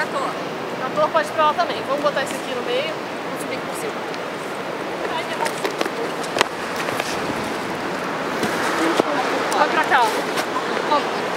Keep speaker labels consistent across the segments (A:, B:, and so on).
A: trator? O trator pode ir pra lá também. Vamos botar esse aqui no meio, vamos subir aqui por cima. Vai pra cá. Vamos.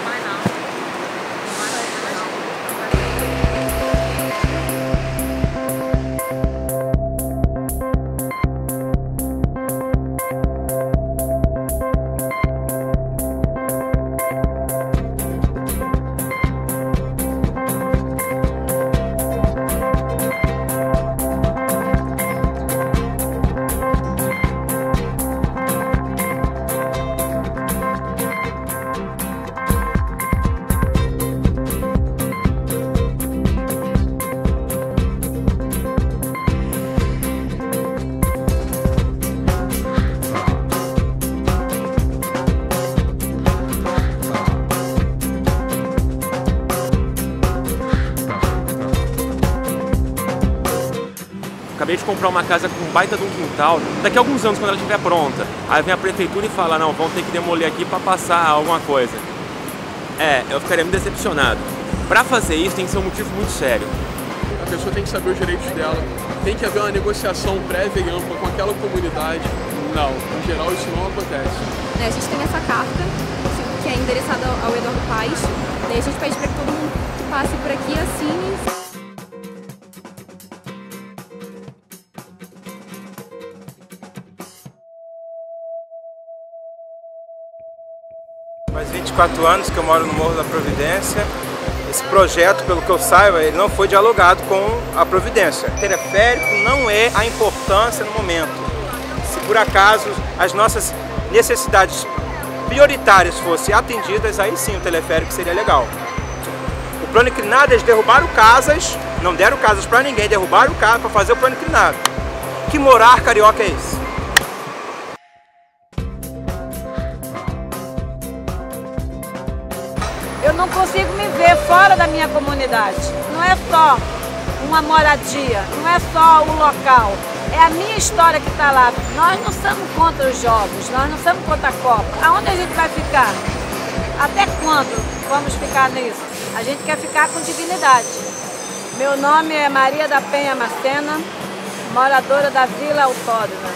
B: Acabei de comprar uma casa com um baita de um quintal. Daqui a alguns anos, quando ela estiver pronta, aí vem a prefeitura e fala, não, vamos ter que demolir aqui para passar alguma coisa. Eu ficaria muito decepcionado. Para fazer isso tem que ser um motivo muito sério.
C: A pessoa tem que saber os direitos dela, tem que haver uma negociação prévia e ampla com aquela comunidade. Não, em geral isso não acontece.
D: A gente tem essa carta, que é endereçada ao Eduardo Paes, e a gente pede para que todo mundo que passe por aqui assine.
E: Faz 24 anos que eu moro no Morro da Providência. Esse projeto, pelo que eu saiba, ele não foi dialogado com a Providência. O teleférico não é a importância no momento. Se por acaso as nossas necessidades prioritárias fossem atendidas, aí sim o teleférico seria legal. O plano inclinado, eles derrubaram casas, não deram casas para ninguém, derrubaram casas para fazer o plano inclinado. Que morar carioca é esse?
F: Eu não consigo me ver fora da minha comunidade. Não é só uma moradia, não é só o local. É a minha história que está lá. Nós não somos contra os jogos, nós não somos contra a Copa. Aonde a gente vai ficar? Até quando vamos ficar nisso? A gente quer ficar com dignidade. Meu nome é Maria da Penha Macena, moradora da Vila Autódromo.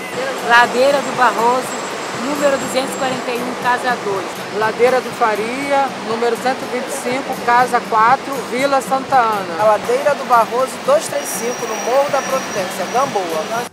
G: Ladeira do Barroso, número 241, casa 2.
H: Ladeira do Faria, número 125, casa 4, Vila Santa Ana.
I: A Ladeira do Barroso 235, no Morro da Providência, Gamboa.